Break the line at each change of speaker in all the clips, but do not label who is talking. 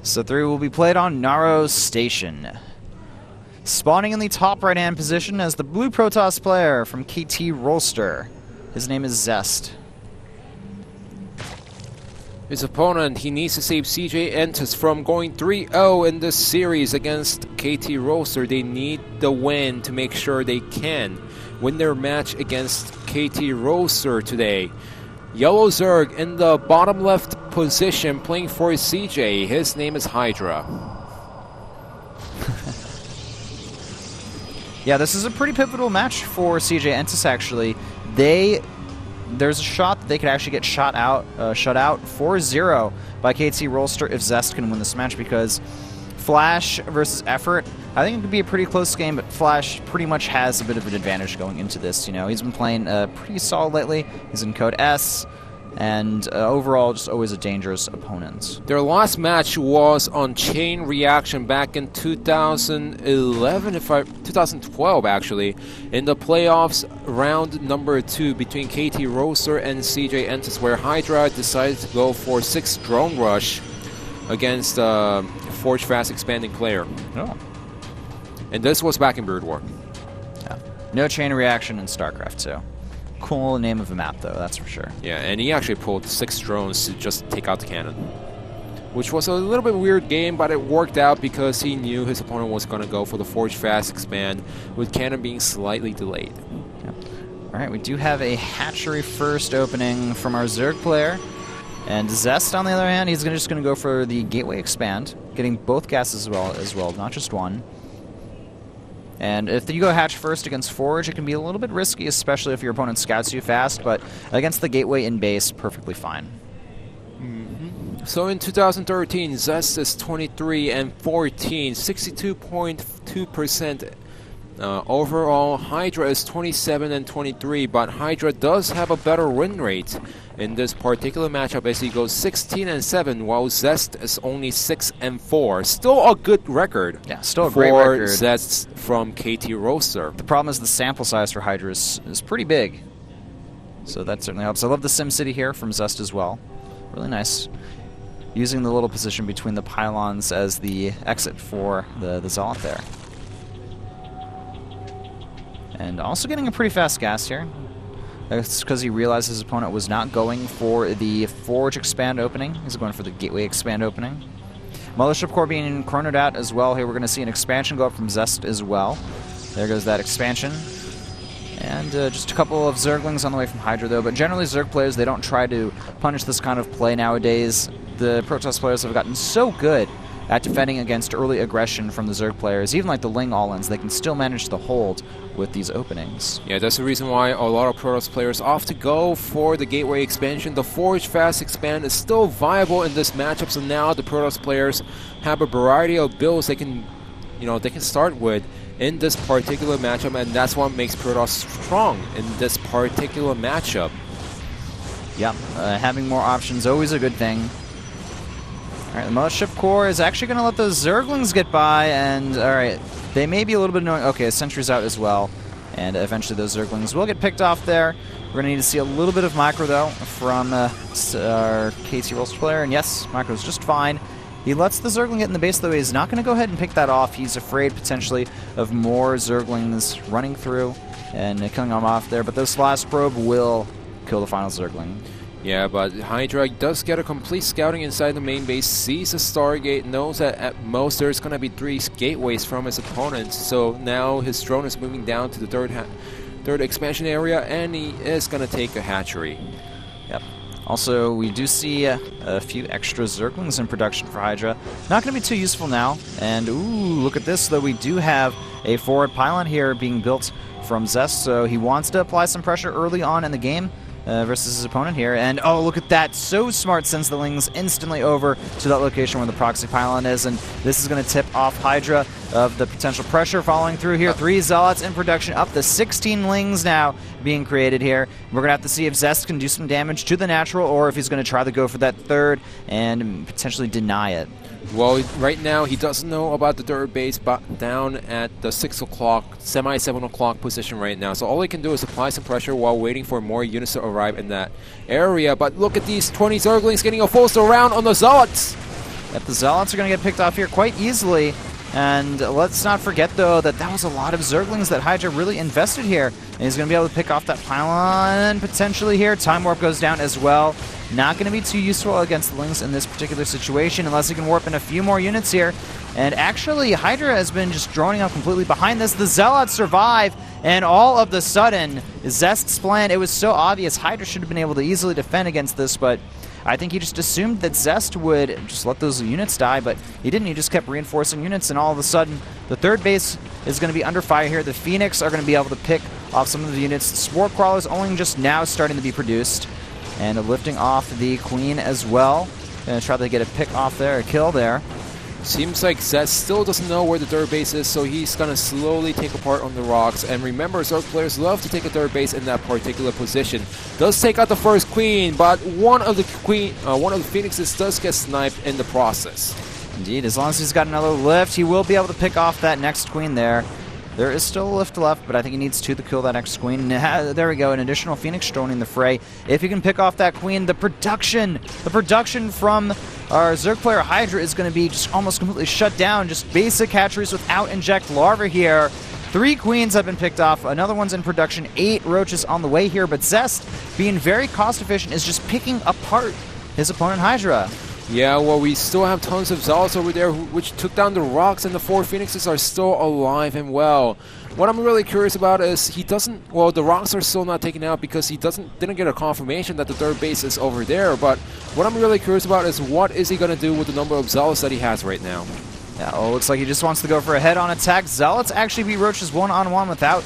So 3 will be played on Naro Station. Spawning in the top right-hand position as the blue Protoss player from KT Rolster. His name is Zest.
His opponent, he needs to save CJ Entus from going 3-0 in this series against KT Rolster. They need the win to make sure they can win their match against KT Rolster today. Yellow Zerg in the bottom left position playing for CJ. His name is Hydra.
Yeah, this is a pretty pivotal match for CJ Entus, actually. There's a shot that they could actually get shut out 4-0 by KT Rolster if Zest can win this match, because Flash versus Effort, I think it could be a pretty close game, but Flash pretty much has a bit of an advantage going into this. You know, he's been playing pretty solid lately. He's in Code S, and overall just always a dangerous opponent.
Their last match was on Chain Reaction back in 2012 actually, in the playoffs round number 2 between KT Rolster and CJ Entus, where Hydra decided to go for 6 drone rush against Forge Fast expanding player.
Oh.
And this was back in Brood War.
Yeah. No Chain Reaction in Starcraft2. Cool name of a map, though, that's for sure.
Yeah, and he actually pulled 6 drones to just take out the cannon, which was a little bit weird game, but it worked out because he knew his opponent was going to go for the Forge Fast expand, with cannon being slightly delayed.
Yeah. All right, we do have a hatchery first opening from our Zerg player. And Zest, on the other hand, he's just going to go for the Gateway Expand, getting both gases as well, not just one. And if you go hatch first against Forge, it can be a little bit risky, especially if your opponent scouts you fast, but against the Gateway in base, perfectly fine.
So in 2013, Zest is 23 and 14, 62.2%. Overall, Hydra is 27 and 23, but Hydra does have a better win rate in this particular matchup as he goes 16 and 7, while Zest is only 6 and 4. Still a good record.
Yeah, still a great record
for Zest from KT Rolster.
The problem is the sample size for Hydra is pretty big, so that certainly helps. I love the SimCity here from Zest as well. Really nice. Using the little position between the pylons as the exit for the Zealot there. And also getting a pretty fast gas here. That's because he realized his opponent was not going for the Forge Expand opening. He's going for the Gateway Expand opening. Mothership Core being chronoed out as well. Here we're going to see an expansion go up from Zest as well. There goes that expansion. And just a couple of Zerglings on the way from Hydra, though. But generally, Zerg players, they don't try to punish this kind of play nowadays. The Protoss players have gotten so good at defending against early aggression from the Zerg players. Even like the Ling all-ins, they can still manage to hold with these openings.
Yeah, that's the reason why a lot of Protoss players opt to go for the Gateway expansion. The Forge Fast expand is still viable in this matchup, so now the Protoss players have a variety of builds they can, they can start with in this particular matchup, and that's what makes Protoss strong in this particular matchup.
Yep, having more options always a good thing. Alright, the Mothership Core is actually going to let those Zerglings get by, and alright, they may be a little bit annoying. Okay, Sentry's out as well, and eventually those Zerglings will get picked off there. We're going to need to see a little bit of micro, though, from our KT Rolster player, and yes, micro's just fine. He lets the Zergling get in the base, though. He's not going to go ahead and pick that off. He's afraid, potentially, of more Zerglings running through and killing them off there, but this last probe will kill the final Zergling.
Yeah, but Hydra does get a complete scouting inside the main base, sees a Stargate, knows that at most there's going to be 3 gateways from his opponent, so now his drone is moving down to the third expansion area, and he is going to take a hatchery.
Yep. Also, we do see a few extra Zerglings in production for Hydra. Not going to be too useful now, and ooh, look at this, though. We do have a forward pylon here being built from Zest, so he wants to apply some pressure early on in the game. Versus his opponent here, and oh, look at that, so smart, sends the Lings instantly over to that location where the proxy pylon is, and this is going to tip off Hydra of the potential pressure following through here. 3 Zealots in production, up to 16 Lings now being created here. We're going to have to see if Zest can do some damage to the natural, or if he's going to try to go for that third and potentially deny it.
Well, right now he doesn't know about the third base, but down at the 6 o'clock, semi-7 o'clock position right now. So all he can do is apply some pressure while waiting for more units to arrive in that area. But look at these 20 Zerglings getting a full surround on the Zealots.
Yep, the Zealots are going to get picked off here quite easily. And let's not forget, though, that that was a lot of Zerglings that Hydra really invested here. And he's going to be able to pick off that pylon potentially here. Time Warp goes down as well. Not going to be too useful against the Lings in this particular situation unless he can warp in a few more units here. And actually, Hydra has been just droning out completely behind this. The Zealots survive, and all of the sudden, Zest's plan, it was so obvious. Hydra should have been able to easily defend against this, but I think he just assumed that Zest would just let those units die, but he didn't. He just kept reinforcing units, and all of a sudden, the third base is going to be under fire here. The Phoenix are going to be able to pick off some of the units. The Spore Crawler is only just now starting to be produced, and lifting off the Queen as well. Going to try to get a pick off there, a kill there.
Seems like Zest still doesn't know where the third base is, so he's going to slowly take apart on the rocks. And remember, Zerg players love to take a third base in that particular position. Does take out the first Queen, but one of the Phoenixes does get sniped in the process.
Indeed, as long as he's got another lift, he will be able to pick off that next Queen there. There is still a lift left, but I think he needs two to kill that next Queen. There we go, an additional Phoenix joining the fray. If he can pick off that Queen, the production from our Zerg player Hydra is going to be just almost completely shut down. Just basic hatcheries without inject larvae here. 3 Queens have been picked off. Another one's in production. 8 Roaches on the way here, but Zest, being very cost efficient, is just picking apart his opponent Hydra.
Yeah, well, we still have tons of Zealots over there which took down the rocks, and the 4 Phoenixes are still alive and well. What I'm really curious about is the rocks are still not taken out because he didn't get a confirmation that the third base is over there. But what I'm really curious about is what is he going to do with the number of Zealots that he has right now.
Yeah, well, it looks like he just wants to go for a head-on attack. Zealots actually beat Roaches one-on-one without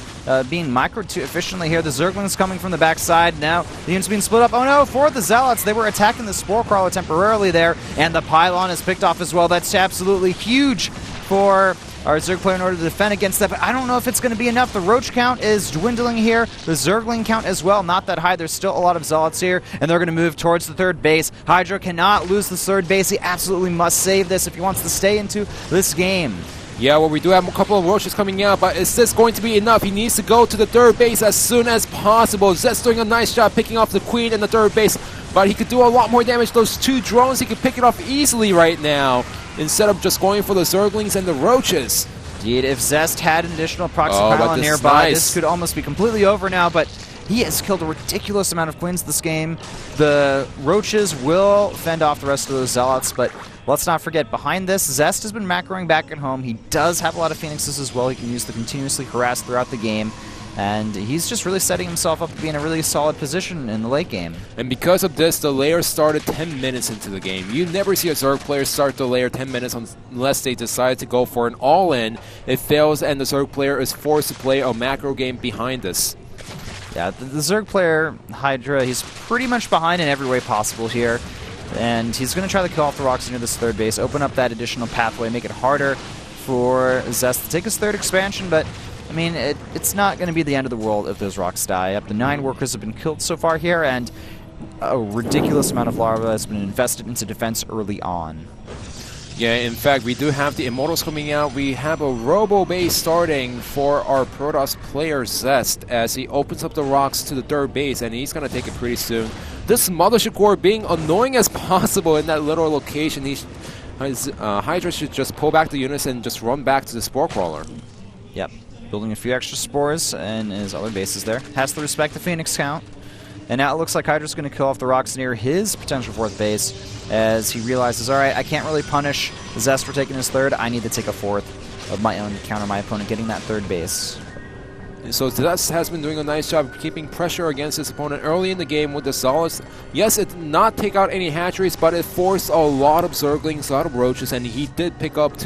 being microed too efficiently here. The Zerglings coming from the backside. Now the unit's being split up. Oh no, for the Zealots, they were attacking the Spore Crawler temporarily there, and the Pylon is picked off as well. That's absolutely huge for our Zerg player in order to defend against that, but I don't know if it's going to be enough. The Roach count is dwindling here. The Zergling count as well, not that high. There's still a lot of Zealots here, and they're going to move towards the third base. Hydra cannot lose the third base. He absolutely must save this if he wants to stay into this game.
Yeah, well, we do have a couple of Roaches coming out, but is this going to be enough? He needs to go to the third base as soon as possible. Zest doing a nice job picking off the Queen and the third base, but he could do a lot more damage. Those 2 drones, he could pick it off easily right now, instead of just going for the Zerglings and the Roaches.
Indeed, if Zest had an additional proxy pylon nearby, this could almost be completely over now, but he has killed a ridiculous amount of Queens this game. The Roaches will fend off the rest of those Zealots, but let's not forget, behind this, Zest has been macroing back at home. He does have a lot of Phoenixes as well. He can use the continuously harass throughout the game. And he's just really setting himself up to be in a really solid position in the late game.
And because of this, the layer started 10 minutes into the game. You never see a Zerg player start the layer 10 minutes unless they decide to go for an all-in. It fails, and the Zerg player is forced to play a macro game behind this.
Yeah, the Zerg player, Hydra, he's pretty much behind in every way possible here. And he's going to try to kill off the rocks near this third base, open up that additional pathway, make it harder for Zest to take his third expansion, but I mean, it's not going to be the end of the world if those rocks die. Up to 9 workers have been killed so far here, and a ridiculous amount of larvae has been invested into defense early on.
Yeah, in fact, we do have the Immortals coming out. We have a Robo base starting for our Protoss player Zest as he opens up the rocks to the third base, and he's going to take it pretty soon. This Mothership Core being annoying as possible in that little location. Hydra should just pull back the units and just run back to the Spore Crawler.
Yep. Building a few extra spores in his other bases there. Has to respect the Phoenix count. And now it looks like Hydra's going to kill off the rocks near his potential 4th base as he realizes, alright, I can't really punish Zest for taking his 3rd. I need to take a 4th of my own to counter my opponent getting that 3rd base.
So Zest has been doing a nice job keeping pressure against his opponent early in the game with the Zealots. Yes, it did not take out any hatcheries, but it forced a lot of Zerglings, a lot of Roaches, and he did pick up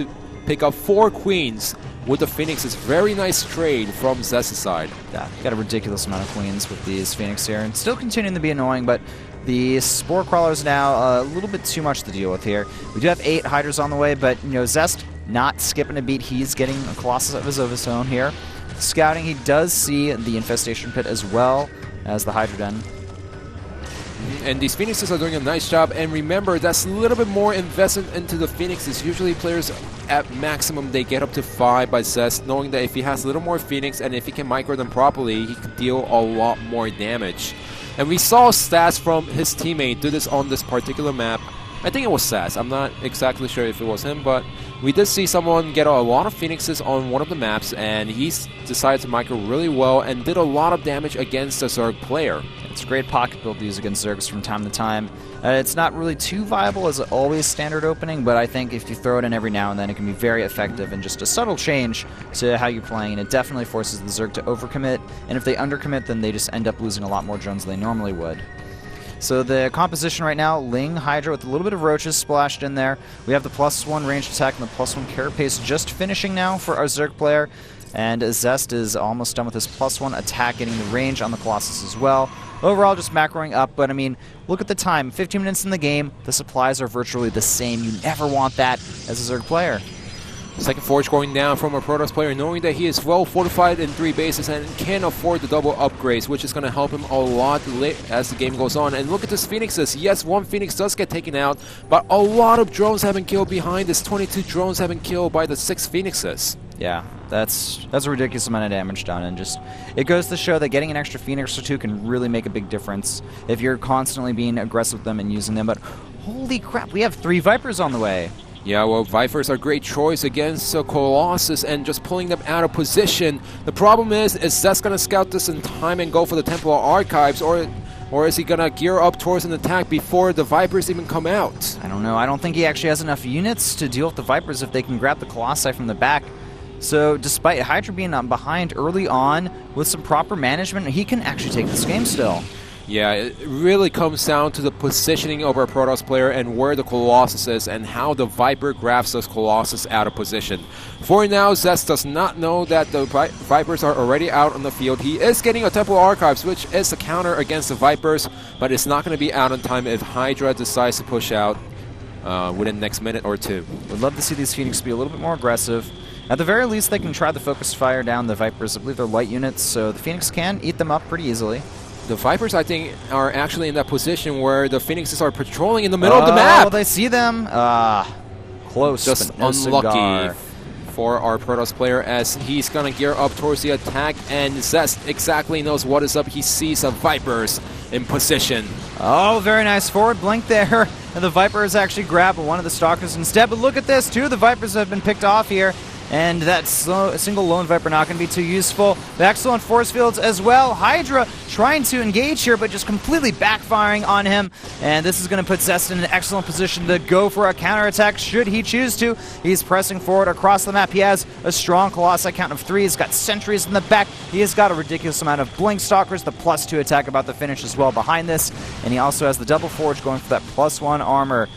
4 Queens with the Phoenixes. Very nice trade from Zest's side.
Yeah, got a ridiculous amount of Queens with these Phoenix here, and still continuing to be annoying, but the Spore Crawlers now a little bit too much to deal with here. We do have 8 Hydras on the way, but you know, Zest not skipping a beat. He's getting a Colossus of his own here. Scouting, he does see the Infestation Pit as well as the Hydra Den.
And these Phoenixes are doing a nice job, and remember, that's a little bit more investment into the Phoenixes. Usually players at maximum, they get up to 5 by Zest, knowing that if he has a little more Phoenix and if he can micro them properly, he can deal a lot more damage. And we saw stats from his teammate do this on this particular map, I think it was Zest. I'm not exactly sure if it was him, but we did see someone get a lot of Phoenixes on one of the maps, and he decided to micro really well and did a lot of damage against a Zerg player.
It's a great pocket build to use against Zergs from time to time. It's not really too viable as always standard opening, but I think if you throw it in every now and then, it can be very effective and just a subtle change to how you're playing, and it definitely forces the Zerg to overcommit, and if they undercommit, then they just end up losing a lot more drones than they normally would. So the composition right now, Ling, Hydra with a little bit of roaches splashed in there. We have the +1 ranged attack and the +1 carapace just finishing now for our Zerg player. And Zest is almost done with his +1 attack, getting the range on the Colossus as well. Overall, just macroing up, but I mean, look at the time. 15 minutes in the game, the supplies are virtually the same. You never want that as a Zerg player.
Second Forge going down from a Protoss player, knowing that he is well fortified in 3 bases and can afford the double upgrades, which is going to help him a lot as the game goes on. And look at this Phoenixes. Yes, 1 Phoenix does get taken out, but a lot of drones have been killed behind this. 22 drones have been killed by the 6 Phoenixes.
Yeah, that's a ridiculous amount of damage done, and just it goes to show that getting an extra Phoenix or 2 can really make a big difference if you're constantly being aggressive with them and using them. But holy crap, we have 3 Vipers on the way.
Yeah, well, Vipers are a great choice against Colossus and just pulling them out of position. The problem is Zest going to scout this in time and go for the Templar Archives, or is he going to gear up towards an attack before the Vipers even come out?
I don't know. I don't think he actually has enough units to deal with the Vipers if they can grab the Colossi from the back. So despite Hydra being behind early on, with some proper management, he can actually take this game still.
Yeah, it really comes down to the positioning of our Protoss player and where the Colossus is and how the Viper grabs those Colossus out of position. For now, Zest does not know that the Vipers are already out on the field. He is getting a Temple Archives, which is a counter against the Vipers, but it's not going to be out on time if Hydra decides to push out within the next minute or 2.
Would love to see these Phoenix be a little bit more aggressive. At the very least, they can try the focus fire down the Vipers. I believe they're light units, so the Phoenix can eat them up pretty easily.
The Vipers, I think, are actually in that position where the Phoenixes are patrolling in the middle of the map.
Well, they see them. Close,
just
but no
unlucky
cigar
for our Protoss player as he's going to gear up towards the attack, and Zest exactly knows what is up. He sees the Vipers in position.
Oh, very nice forward blink there. And the Vipers actually grab one of the Stalkers instead. But look at this, 2 of the Vipers have been picked off here. And that single lone Viper not going to be too useful. The excellent force fields as well. Hydra trying to engage here, but just completely backfiring on him. And this is going to put Zest in an excellent position to go for a counterattack should he choose to. He's pressing forward across the map. He has a strong Colossi count of 3. He's got sentries in the back. He has got a ridiculous amount of Blink Stalkers, the +2 attack about to finish as well behind this. And he also has the double forge going for that +1 armor.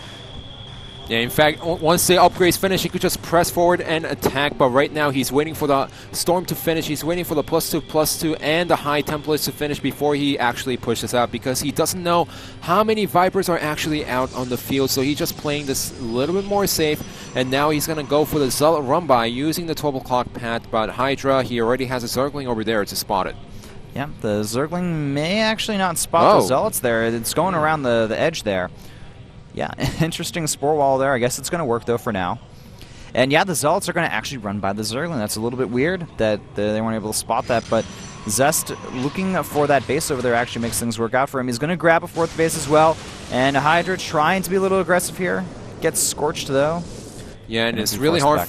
Yeah, in fact, once the upgrades finish, he could just press forward and attack, but right now he's waiting for the Storm to finish. He's waiting for the +2/+2 and the High Templates to finish before he actually pushes out, because he doesn't know how many Vipers are actually out on the field, so he's just playing this a little bit more safe, and now he's going to go for the Zealot run-by using the 12 o'clock path, but Hydra, he already has a Zergling over there to spot it.
Yeah, the Zergling may actually not spot the Zealots there. It's going around the edge there. Yeah, interesting spore wall there. I guess it's going to work, though, for now. And yeah, the Zealots are going to actually run by the Zergling. That's a little bit weird that they weren't able to spot that, but Zest looking for that base over there actually makes things work out for him. He's going to grab a 4th base as well, and Hydra trying to be a little aggressive here. Gets scorched, though.
Yeah, and it's really hard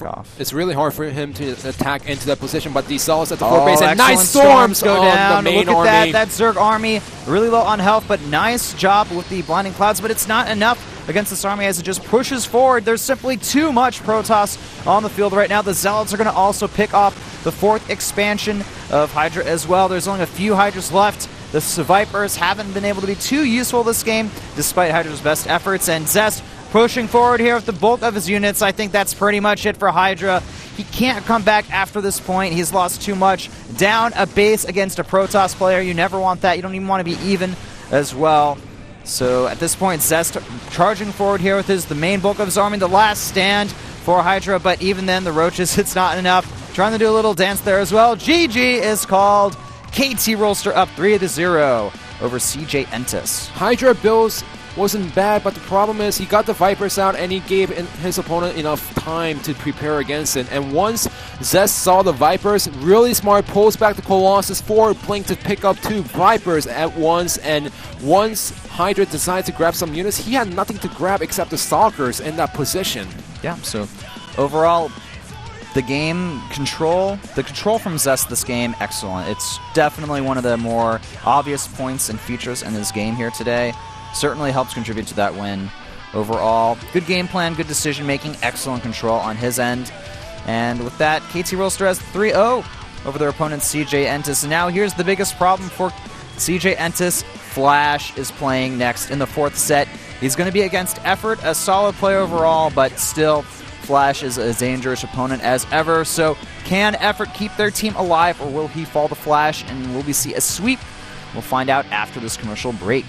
for him to attack into that position, but these Zealots at the 4th base, and nice storms
go down.
The main
Look at
army.
that Zerg army, really low on health, but nice job with the blinding clouds, but it's not enough against this army as it just pushes forward. There's simply too much Protoss on the field right now. The Zealots are going to also pick off the 4th expansion of Hydra as well. There's only a few Hydras left. The Vipers haven't been able to be too useful this game, despite Hydra's best efforts, and Zest pushing forward here with the bulk of his units. I think that's pretty much it for Hydra. He can't come back after this point. He's lost too much. Down a base against a Protoss player. You never want that. You don't even want to be even as well. So at this point, Zest charging forward here with the main bulk of his army. The last stand for Hydra, but even then, the Roaches, it's not enough. Trying to do a little dance there as well. GG is called. KT Rolster up 3-0 over CJ Entis.
Hydra builds wasn't bad, but the problem is he got the Vipers out and he gave his opponent enough time to prepare against it. And once Zest saw the Vipers, really smart, pulls back the Colossus forward, Blink to pick up 2 Vipers at once, and once Hydra decided to grab some units, he had nothing to grab except the Stalkers in that position.
Yeah, so overall, the control from Zest this game, excellent. It's definitely one of the more obvious points and features in this game here today. Certainly helps contribute to that win. Overall, good game plan, good decision making, excellent control on his end. And with that, KT Rolster has 3-0 over their opponent CJ Entus. And now here's the biggest problem for CJ Entus. Flash is playing next in the 4th set. He's going to be against Effort, a solid play overall, but still Flash is a dangerous opponent as ever. So can Effort keep their team alive, or will he fall to Flash, and will we see a sweep? We'll find out after this commercial break.